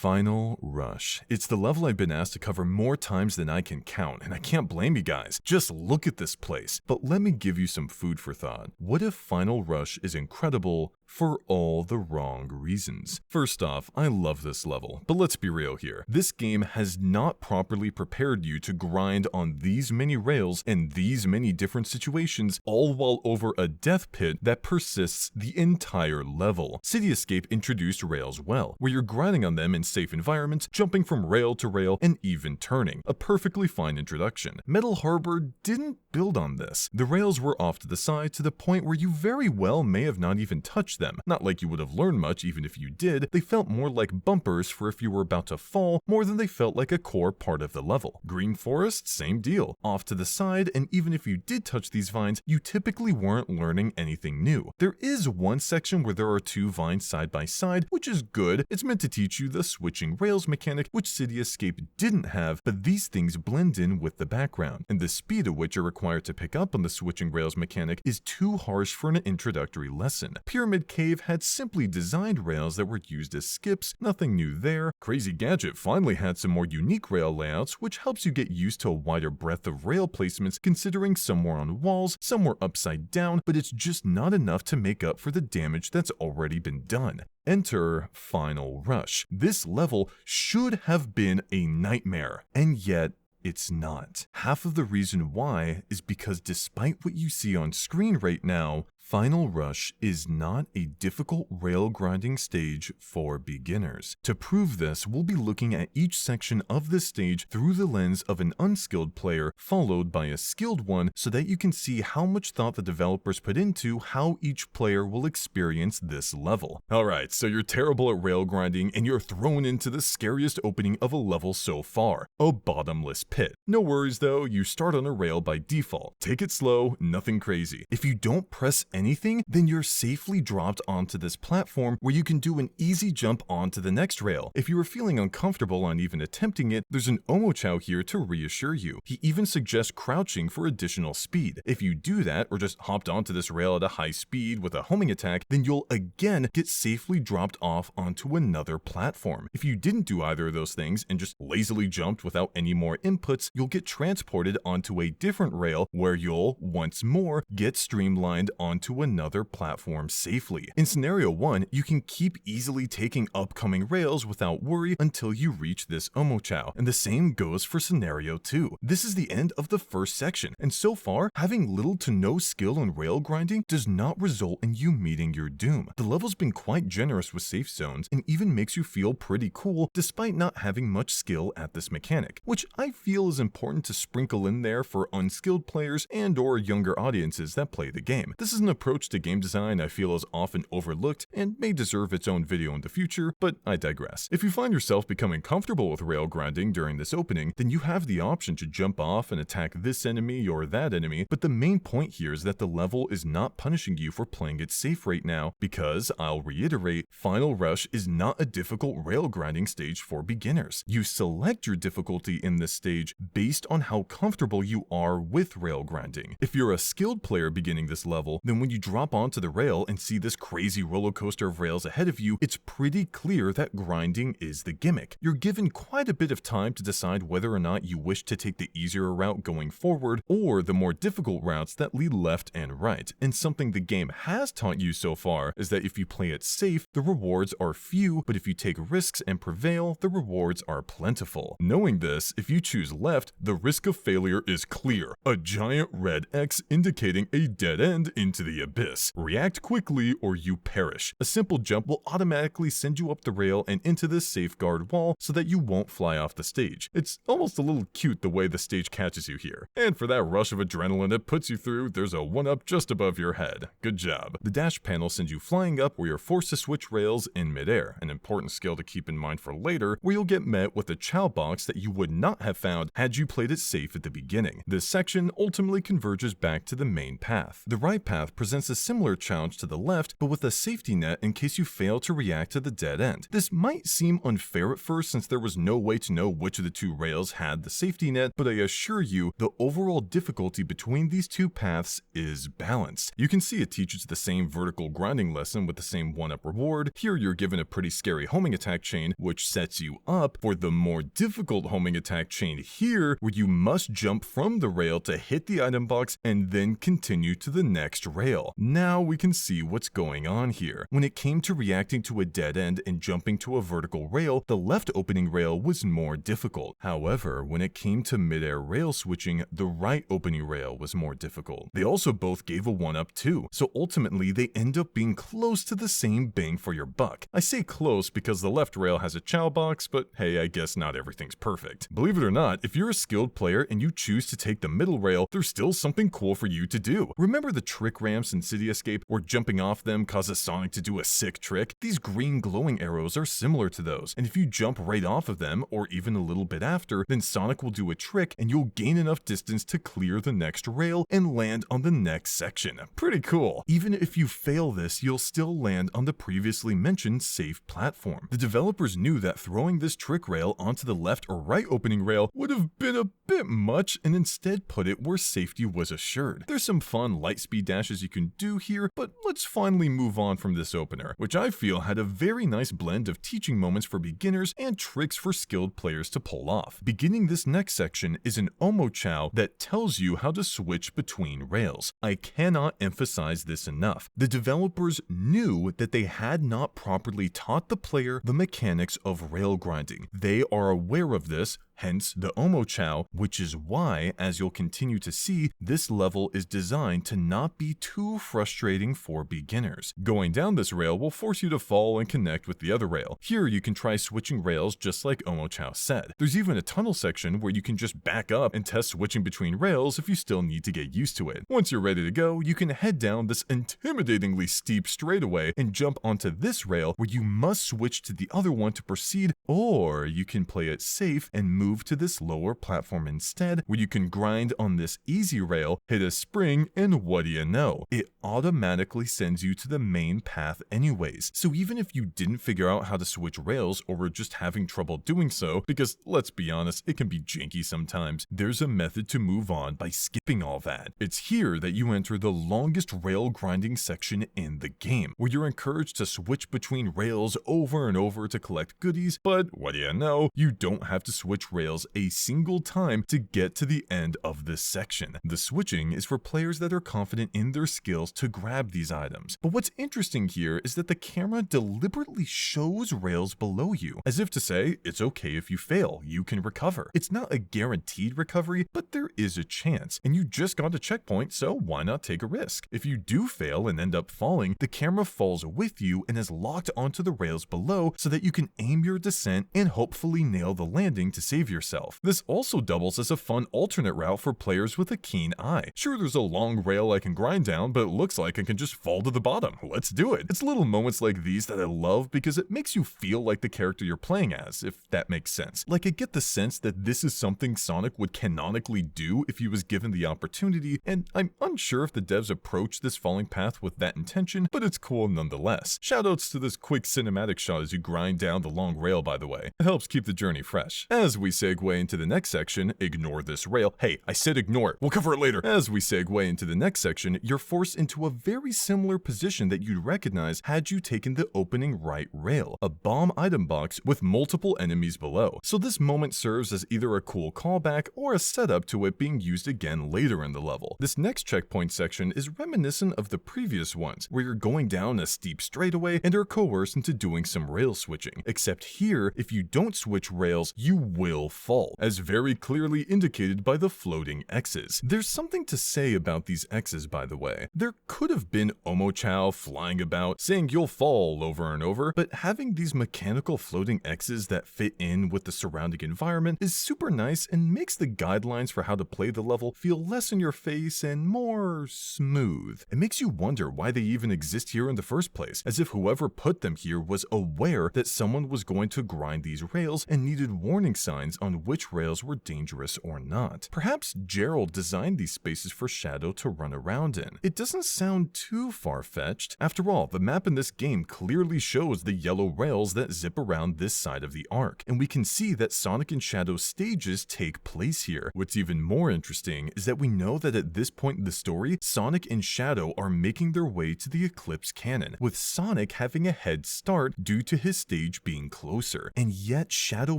Final Rush. It's the level I've been asked to cover more times than I can count, and I can't blame you guys. Just look at this place. But let me give you some food for thought. What if Final Rush is incredible for all the wrong reasons? First off, I love this level, but let's be real here. This game has not properly prepared you to grind on these many rails and these many different situations, all while over a death pit that persists the entire level. City Escape introduced rails well, where you're grinding on them in safe environments, jumping from rail to rail, and even turning. A perfectly fine introduction. Metal Harbor didn't build on this. The rails were off to the side to the point where you very well may have not even touched them. Not like you would have learned much even if you did. They felt more like bumpers for if you were about to fall, more than they felt like a core part of the level. Green Forest, same deal. Off to the side, and even if you did touch these vines, you typically weren't learning anything new. There is one section where there are two vines side by side, which is good. It's meant to teach you the switching rails mechanic, which City Escape didn't have, but these things blend in with the background, and the speed at which you're required to pick up on the switching rails mechanic is too harsh for an introductory lesson. Pyramid Cave had simply designed rails that were used as skips, nothing new there. Crazy Gadget finally had some more unique rail layouts, which helps you get used to a wider breadth of rail placements, considering some were on walls, some were upside down, but it's just not enough to make up for the damage that's already been done. Enter Final Rush. This level should have been a nightmare, and yet it's not. Half of the reason why is because despite what you see on screen right now, Final Rush is not a difficult rail grinding stage for beginners. To prove this, we'll be looking at each section of this stage through the lens of an unskilled player followed by a skilled one, so that you can see how much thought the developers put into how each player will experience this level. Alright, so you're terrible at rail grinding and you're thrown into the scariest opening of a level so far, a bottomless pit. No worries though, you start on a rail by default. Take it slow, nothing crazy. If you don't press anything, then you're safely dropped onto this platform where you can do an easy jump onto the next rail. If you are feeling uncomfortable on even attempting it, there's an Omochao here to reassure you. He even suggests crouching for additional speed. If you do that, or just hopped onto this rail at a high speed with a homing attack, then you'll again get safely dropped off onto another platform. If you didn't do either of those things and just lazily jumped without any more inputs, you'll get transported onto a different rail where you'll, once more, get streamlined onto another platform safely. In scenario 1, you can keep easily taking upcoming rails without worry until you reach this Omochao, and the same goes for scenario 2. This is the end of the first section, and so far, having little to no skill in rail grinding does not result in you meeting your doom. The level's been quite generous with safe zones and even makes you feel pretty cool despite not having much skill at this mechanic, which I feel is important to sprinkle in there for unskilled players and or younger audiences that play the game. This is an approach to game design I feel is often overlooked and may deserve its own video in the future, but I digress. If you find yourself becoming comfortable with rail grinding during this opening, then you have the option to jump off and attack this enemy or that enemy, but the main point here is that the level is not punishing you for playing it safe right now, because, I'll reiterate, Final Rush is not a difficult rail grinding stage for beginners. You select your difficulty in this stage based on how comfortable you are with rail grinding. If you're a skilled player beginning this level, then when you drop onto the rail and see this crazy roller coaster of rails ahead of you, it's pretty clear that grinding is the gimmick. You're given quite a bit of time to decide whether or not you wish to take the easier route going forward or the more difficult routes that lead left and right. And something the game has taught you so far is that if you play it safe, the rewards are few, but if you take risks and prevail, the rewards are plentiful. Knowing this, if you choose left, the risk of failure is clear. A giant red X indicating a dead end into the abyss. React quickly or you perish. A simple jump will automatically send you up the rail and into this safeguard wall so that you won't fly off the stage. It's almost a little cute the way the stage catches you here. And for that rush of adrenaline it puts you through, there's a 1-up just above your head. Good job. The dash panel sends you flying up where you're forced to switch rails in midair, an important skill to keep in mind for later, where you'll get met with a chow box that you would not have found had you played it safe at the beginning. This section ultimately converges back to the main path. The right path presents a similar challenge to the left, but with a safety net in case you fail to react to the dead end. This might seem unfair at first since there was no way to know which of the two rails had the safety net, but I assure you the overall difficulty between these two paths is balanced. You can see it teaches the same vertical grinding lesson with the same 1-up reward. Here you're given a pretty scary homing attack chain, which sets you up for the more difficult homing attack chain here, where you must jump from the rail to hit the item box and then continue to the next rail. Now we can see what's going on here. When it came to reacting to a dead end and jumping to a vertical rail, the left opening rail was more difficult. However, when it came to mid-air rail switching, the right opening rail was more difficult. They also both gave a 1-up too, so ultimately they end up being close to the same bang for your buck. I say close because the left rail has a chow box, but hey, I guess not everything's perfect. Believe it or not, if you're a skilled player and you choose to take the middle rail, there's still something cool for you to do. Remember the trick ramps in City Escape where jumping off them causes Sonic to do a sick trick? These green glowing arrows are similar to those, and if you jump right off of them, or even a little bit after, then Sonic will do a trick and you'll gain enough distance to clear the next rail and land on the next section. Pretty cool. Even if you fail this, you'll still land on the previously mentioned safe platform. The developers knew that throwing this trick rail onto the left or right opening rail would have been a bit much and instead put it where safety was assured. There's some fun light speed dashes you can do here, but let's finally move on from this opener, which I feel had a very nice blend of teaching moments for beginners and tricks for skilled players to pull off. Beginning this next section is an Omo Chow that tells you how to switch between rails. I cannot emphasize this enough. The developers knew that they had not properly taught the player the mechanics of rail grinding. They are aware of this, hence the Omo Chow, which is why, as you'll continue to see, this level is designed to not be too frustrating for beginners. Going down this rail will force you to fall and connect with the other rail. Here you can try switching rails just like Omo Chow said. There's even a tunnel section where you can just back up and test switching between rails if you still need to get used to it. Once you're ready to go, you can head down this intimidatingly steep straightaway and jump onto this rail where you must switch to the other one to proceed, or you can play it safe and move to this lower platform instead, where you can grind on this easy rail, hit a spring, and what do you know? It automatically sends you to the main path anyways. So even if you didn't figure out how to switch rails or were just having trouble doing so, because let's be honest, it can be janky sometimes, there's a method to move on by skipping all that. It's here that you enter the longest rail grinding section in the game, where you're encouraged to switch between rails over and over to collect goodies, but what do you know? You don't have to switch rails a single time to get to the end of this section. The switching is for players that are confident in their skills to grab these items. But what's interesting here is that the camera deliberately shows rails below you, as if to say, it's okay if you fail, you can recover. It's not a guaranteed recovery, but there is a chance, and you just got a checkpoint, so why not take a risk? If you do fail and end up falling, the camera falls with you and is locked onto the rails below so that you can aim your descent and hopefully nail the landing to save yourself. This also doubles as a fun alternate route for players with a keen eye. Sure, there's a long rail I can grind down, but it looks like I can just fall to the bottom. Let's do it. It's little moments like these that I love because it makes you feel like the character you're playing as, if that makes sense. Like, I get the sense that this is something Sonic would canonically do if he was given the opportunity, and I'm unsure if the devs approached this falling path with that intention, but it's cool nonetheless. Shoutouts to this quick cinematic shot as you grind down the long rail, by the way. It helps keep the journey fresh. As we segue into the next section, ignore this rail. Hey, I said ignore it. We'll cover it later. As we segue into the next section, you're forced into a very similar position that you'd recognize had you taken the opening right rail, a bomb item box with multiple enemies below. So this moment serves as either a cool callback or a setup to it being used again later in the level. This next checkpoint section is reminiscent of the previous ones, where you're going down a steep straightaway and are coerced into doing some rail switching. Except here, if you don't switch rails, you will fall, as very clearly indicated by the floating X's. There's something to say about these X's, by the way. There could have been Omo Chow flying about, saying you'll fall over and over, but having these mechanical floating X's that fit in with the surrounding environment is super nice and makes the guidelines for how to play the level feel less in your face and more smooth. It makes you wonder why they even exist here in the first place, as if whoever put them here was aware that someone was going to grind these rails and needed warning signs guidelines on which rails were dangerous or not. Perhaps Gerald designed these spaces for Shadow to run around in. It doesn't sound too far-fetched. After all, the map in this game clearly shows the yellow rails that zip around this side of the arc, and we can see that Sonic and Shadow's stages take place here. What's even more interesting is that we know that at this point in the story, Sonic and Shadow are making their way to the Eclipse Cannon, with Sonic having a head start due to his stage being closer. And yet Shadow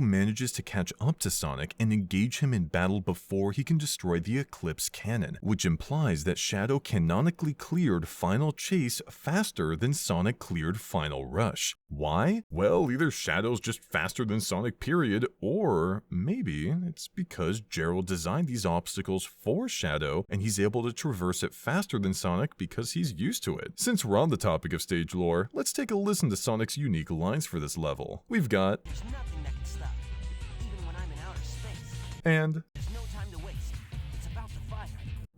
manages to catch up to Sonic and engage him in battle before he can destroy the Eclipse Cannon, which implies that Shadow canonically cleared Final Chase faster than Sonic cleared Final Rush. Why? Well, either Shadow's just faster than Sonic period, or maybe it's because Gerald designed these obstacles for Shadow and he's able to traverse it faster than Sonic because he's used to it. Since we're on the topic of stage lore, let's take a listen to Sonic's unique lines for this level. We've got, "There's nothing that can stop me, even when I'm in outer space. and There's no time to waste. It's about to fire."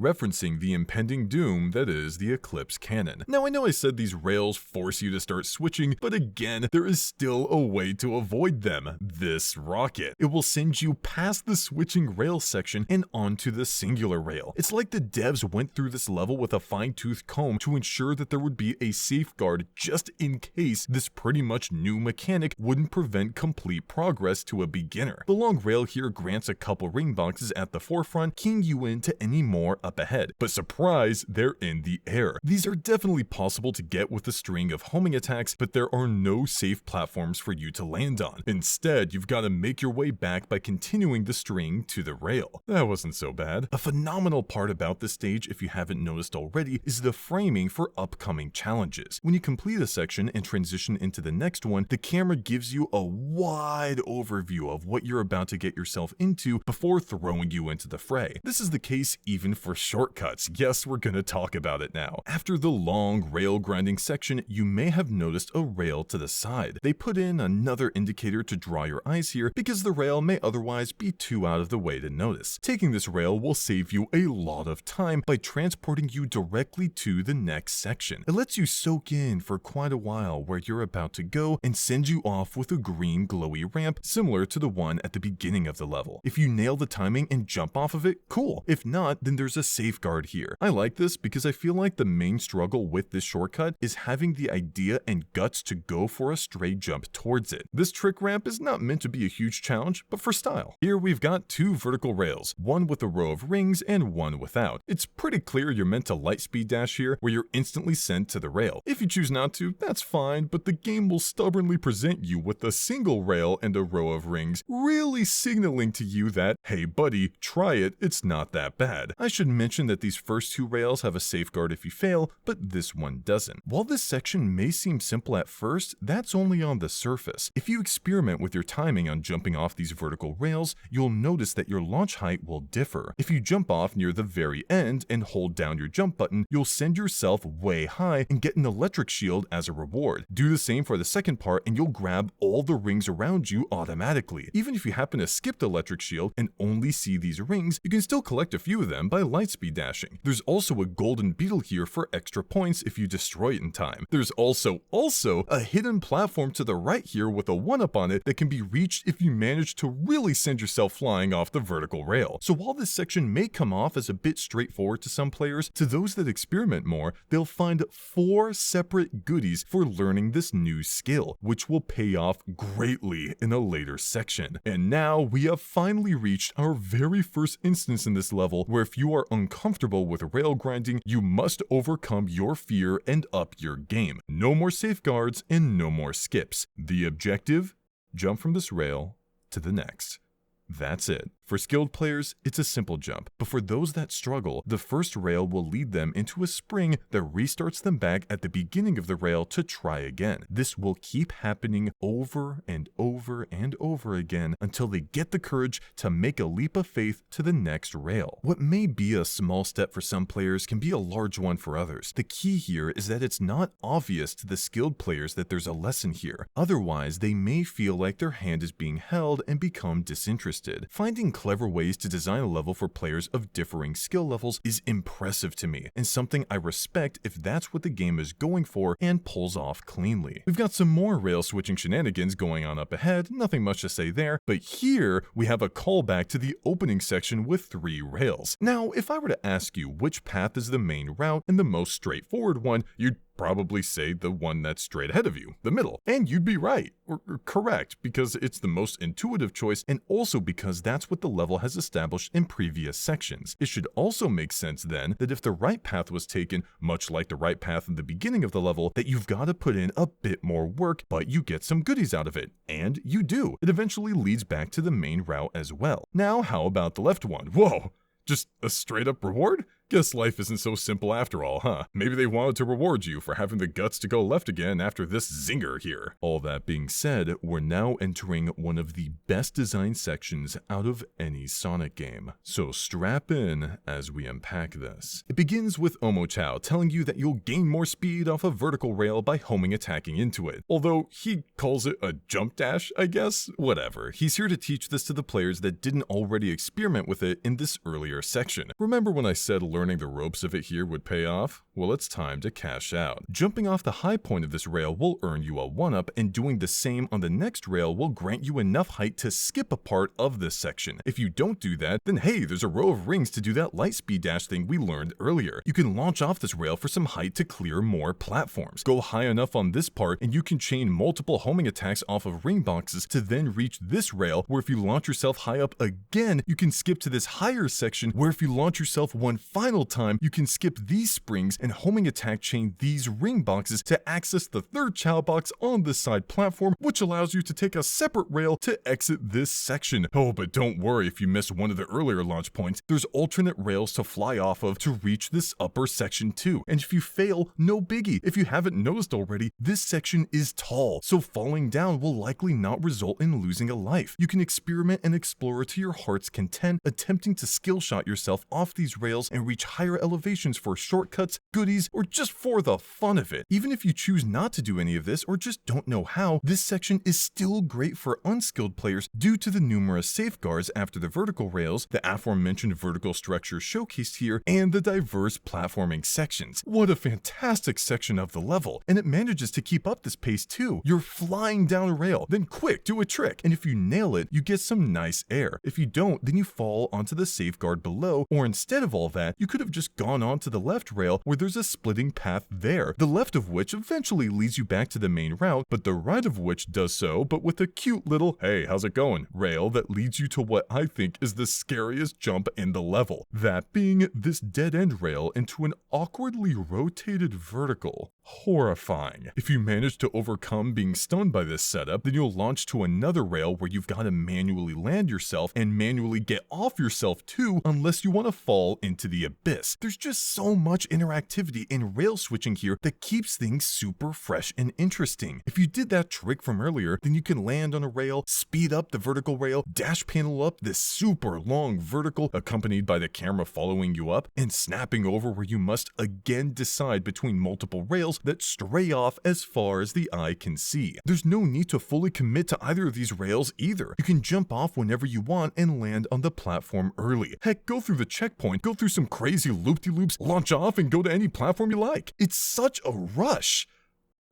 referencing the impending doom that is the Eclipse Cannon. Now, I know I said these rails force you to start switching, but again, there is still a way to avoid them. This rocket. It will send you past the switching rail section and onto the singular rail. It's like the devs went through this level with a fine-tooth comb to ensure that there would be a safeguard just in case this pretty much new mechanic wouldn't prevent complete progress to a beginner. The long rail here grants a couple ring boxes at the forefront, keying you into any more up ahead, but surprise, they're in the air. These are definitely possible to get with a string of homing attacks, but there are no safe platforms for you to land on. Instead, you've got to make your way back by continuing the string to the rail. That wasn't so bad. A phenomenal part about this stage, if you haven't noticed already, is the framing for upcoming challenges. When you complete a section and transition into the next one, the camera gives you a wide overview of what you're about to get yourself into before throwing you into the fray. This is the case even for shortcuts. Yes, we're gonna talk about it now. After the long rail grinding section, you may have noticed a rail to the side. They put in another indicator to draw your eyes here because the rail may otherwise be too out of the way to notice. Taking this rail will save you a lot of time by transporting you directly to the next section. It lets you soak in for quite a while where you're about to go and sends you off with a green glowy ramp similar to the one at the beginning of the level. If you nail the timing and jump off of it, cool. If not, then there's a safeguard here. I like this because I feel like the main struggle with this shortcut is having the idea and guts to go for a straight jump towards it. This trick ramp is not meant to be a huge challenge, but for style. Here we've got two vertical rails, one with a row of rings and one without. It's pretty clear you're meant to light speed dash here, where you're instantly sent to the rail. If you choose not to, that's fine, but the game will stubbornly present you with a single rail and a row of rings, really signaling to you that, hey buddy, try it, it's not that bad. I should mention that these first two rails have a safeguard if you fail, but this one doesn't. While this section may seem simple at first, that's only on the surface. If you experiment with your timing on jumping off these vertical rails, you'll notice that your launch height will differ. If you jump off near the very end and hold down your jump button, you'll send yourself way high and get an electric shield as a reward. Do the same for the second part and you'll grab all the rings around you automatically. Even if you happen to skip the electric shield and only see these rings, you can still collect a few of them by lightspeed dashing. There's also a golden beetle here for extra points if you destroy it in time. There's also a hidden platform to the right here with a 1-up on it that can be reached if you manage to really send yourself flying off the vertical rail. So while this section may come off as a bit straightforward to some players, to those that experiment more, they'll find 4 separate goodies for learning this new skill, which will pay off greatly in a later section. And now we have finally reached our very first instance in this level where if you are uncomfortable with rail grinding, you must overcome your fear and up your game. No more safeguards and no more skips. The objective? Jump from this rail to the next. That's it. For skilled players, it's a simple jump, but for those that struggle, the first rail will lead them into a spring that restarts them back at the beginning of the rail to try again. This will keep happening over and over and over again until they get the courage to make a leap of faith to the next rail. What may be a small step for some players can be a large one for others. The key here is that it's not obvious to the skilled players that there's a lesson here. Otherwise, they may feel like their hand is being held and become disinterested. Finding clever ways to design a level for players of differing skill levels is impressive to me, and something I respect if that's what the game is going for and pulls off cleanly. We've got some more rail switching shenanigans going on up ahead, nothing much to say there, but here we have a callback to the opening section with 3 rails. Now, if I were to ask you which path is the main route and the most straightforward one, you'd probably say the one that's straight ahead of you, the middle. And you'd be right, or correct, because it's the most intuitive choice and also because that's what the level has established in previous sections. It should also make sense then that if the right path was taken, much like the right path in the beginning of the level, that you've got to put in a bit more work, but you get some goodies out of it. And you do. It eventually leads back to the main route as well. Now, how about the left one? Whoa! Just a straight up reward? Guess life isn't so simple after all, huh? Maybe they wanted to reward you for having the guts to go left again after this zinger here. All that being said, we're now entering one of the best designed sections out of any Sonic game. So strap in as we unpack this. It begins with Omochao telling you that you'll gain more speed off a vertical rail by homing attacking into it. Although he calls it a jump dash, I guess? Whatever. He's here to teach this to the players that didn't already experiment with it in this earlier section. Remember when I said learning the ropes of it here would pay off? Well, it's time to cash out. Jumping off the high point of this rail will earn you a 1-up, and doing the same on the next rail will grant you enough height to skip a part of this section. If you don't do that, then hey, there's a row of rings to do that light speed dash thing we learned earlier. You can launch off this rail for some height to clear more platforms. Go high enough on this part, and you can chain multiple homing attacks off of ring boxes to then reach this rail, where if you launch yourself high up again, you can skip to this higher section, where if you launch yourself one final time, you can skip these springs and homing attack chain these ring boxes to access the third Chao box on this side platform, which allows you to take a separate rail to exit this section. Oh, but don't worry if you missed one of the earlier launch points, there's alternate rails to fly off of to reach this upper section too. And if you fail, no biggie. If you haven't noticed already, this section is tall, so falling down will likely not result in losing a life. You can experiment and explore to your heart's content, attempting to skill shot yourself off these rails and reach higher elevations for shortcuts, goodies, or just for the fun of it. Even if you choose not to do any of this or just don't know how, this section is still great for unskilled players due to the numerous safeguards after the vertical rails, the aforementioned vertical structures showcased here, and the diverse platforming sections. What a fantastic section of the level, and it manages to keep up this pace too. You're flying down a rail, then quick, do a trick, and if you nail it, you get some nice air. If you don't, then you fall onto the safeguard below, or instead of all that, you could have just gone on to the left rail where there's a splitting path there, the left of which eventually leads you back to the main route, but the right of which does so, but with a cute little, hey, how's it going, rail that leads you to what I think is the scariest jump in the level. That being this dead-end rail into an awkwardly rotated vertical. Horrifying. If you manage to overcome being stunned by this setup, then you'll launch to another rail where you've got to manually land yourself and manually get off yourself too, unless you want to fall into the abyss. There's just so much interactivity in rail switching here that keeps things super fresh and interesting. If you did that trick from earlier, then you can land on a rail, speed up the vertical rail, dash panel up this super long vertical accompanied by the camera following you up, and snapping over where you must again decide between multiple rails that stray off as far as the eye can see. There's no need to fully commit to either of these rails either. You can jump off whenever you want and land on the platform early. Heck, go through the checkpoint, go through some crazy loop-de-loops, launch off and go to any platform you like. It's such a rush.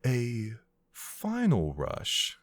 A final rush.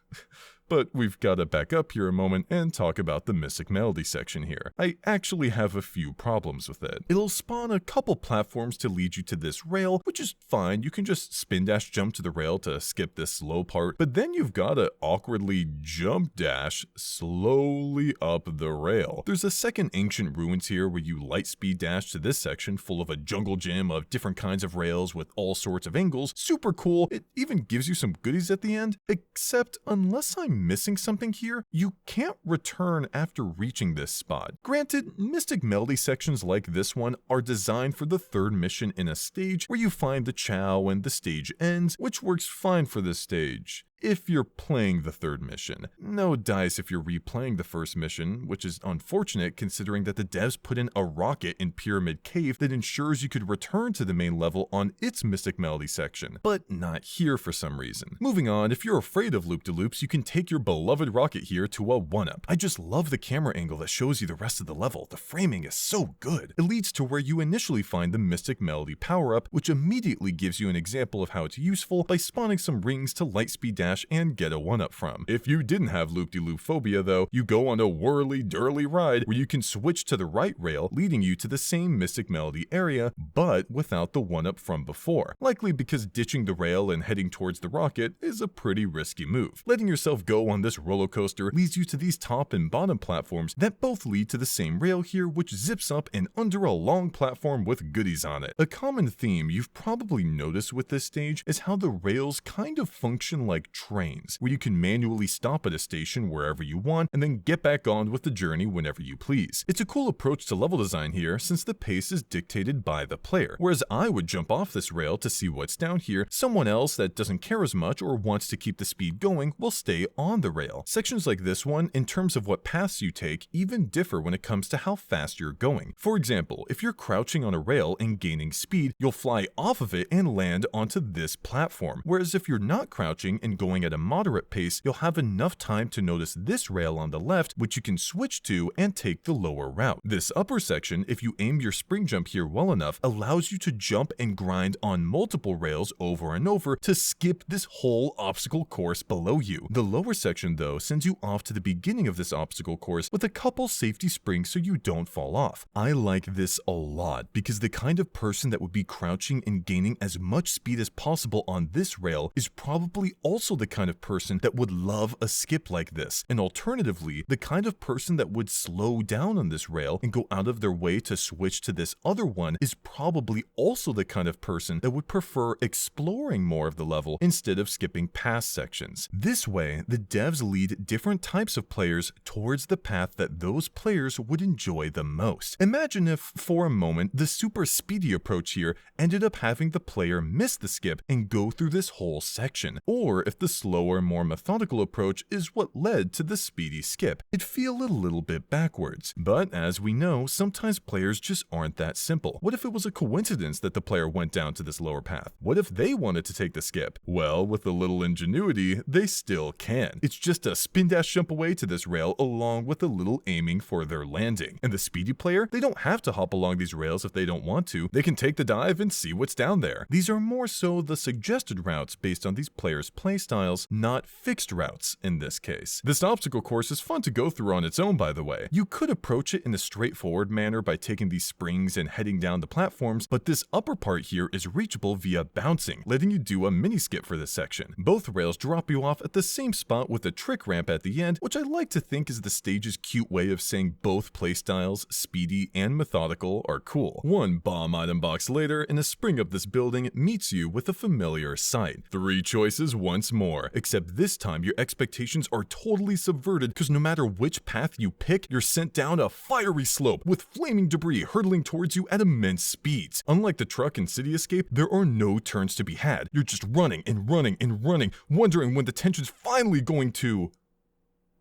But we've got to back up here a moment and talk about the Mystic Melody section here. I actually have a few problems with it. It'll spawn a couple platforms to lead you to this rail, which is fine. You can just spin dash jump to the rail to skip this slow part, but then you've got to awkwardly jump dash slowly up the rail. There's a second Ancient Ruins here where you light speed dash to this section full of a jungle gym of different kinds of rails with all sorts of angles. Super cool. It even gives you some goodies at the end, except unless I'm missing something here, you can't return after reaching this spot. Granted, Mystic Melody sections like this one are designed for the third mission in a stage where you find the Chao and the stage ends, which works fine for this stage. if you're playing the third mission. No dice if you're replaying the first mission, which is unfortunate considering that the devs put in a rocket in Pyramid Cave that ensures you could return to the main level on its Mystic Melody section, but not here for some reason. Moving on, if you're afraid of loop-de-loops, you can take your beloved rocket here to a 1-up. I just love the camera angle that shows you the rest of the level. The framing is so good. It leads to where you initially find the Mystic Melody power-up, which immediately gives you an example of how it's useful by spawning some rings to lightspeed dash and get a 1-up from. If you didn't have loop-de-loop phobia though, you go on a whirly-dirly ride where you can switch to the right rail, leading you to the same Mystic Melody area, but without the 1-up from before. Likely because ditching the rail and heading towards the rocket is a pretty risky move. Letting yourself go on this roller coaster leads you to these top and bottom platforms that both lead to the same rail here, which zips up and under a long platform with goodies on it. A common theme you've probably noticed with this stage is how the rails kind of function like trains, where you can manually stop at a station wherever you want and then get back on with the journey whenever you please. It's a cool approach to level design here since the pace is dictated by the player. Whereas I would jump off this rail to see what's down here, someone else that doesn't care as much or wants to keep the speed going will stay on the rail. Sections like this one, in terms of what paths you take, even differ when it comes to how fast you're going. For example, if you're crouching on a rail and gaining speed, you'll fly off of it and land onto this platform. Whereas if you're not crouching and going at a moderate pace, you'll have enough time to notice this rail on the left, which you can switch to and take the lower route. This upper section, if you aim your spring jump here well enough, allows you to jump and grind on multiple rails over and over to skip this whole obstacle course below you. The lower section though sends you off to the beginning of this obstacle course with a couple safety springs so you don't fall off. I like this a lot because the kind of person that would be crouching and gaining as much speed as possible on this rail is probably also the kind of person that would love a skip like this, and alternatively, the kind of person that would slow down on this rail and go out of their way to switch to this other one is probably also the kind of person that would prefer exploring more of the level instead of skipping past sections. This way, the devs lead different types of players towards the path that those players would enjoy the most. Imagine if, for a moment, the super speedy approach here ended up having the player miss the skip and go through this whole section, or if the slower, more methodical approach is what led to the speedy skip. It'd feel a little bit backwards. But as we know, sometimes players just aren't that simple. What if it was a coincidence that the player went down to this lower path? What if they wanted to take the skip? Well, with a little ingenuity, they still can. It's just a spin dash jump away to this rail along with a little aiming for their landing. And the speedy player, they don't have to hop along these rails if they don't want to. They can take the dive and see what's down there. These are more so the suggested routes based on these players' playstyles, not fixed routes in this case. This obstacle course is fun to go through on its own, by the way. You could approach it in a straightforward manner by taking these springs and heading down the platforms, but this upper part here is reachable via bouncing, letting you do a mini skip for this section. Both rails drop you off at the same spot with a trick ramp at the end, which I like to think is the stage's cute way of saying both playstyles, speedy and methodical, are cool. One bomb item box later, and a spring up this building meets you with a familiar sight. 3 choices once more, except this time your expectations are totally subverted because no matter which path you pick, you're sent down a fiery slope with flaming debris hurtling towards you at immense speeds. Unlike the truck in City Escape, there are no turns to be had. You're just running and running and running, wondering when the tension's finally going to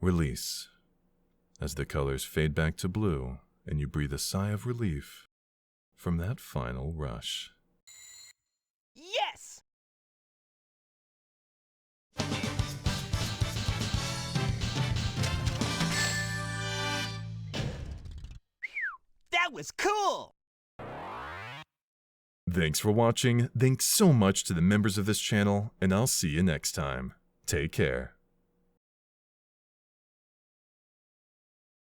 release. As the colors fade back to blue and you breathe a sigh of relief from that final rush. Yes! That was cool! Thanks for watching, thanks so much to the members of this channel, and I'll see you next time. Take care.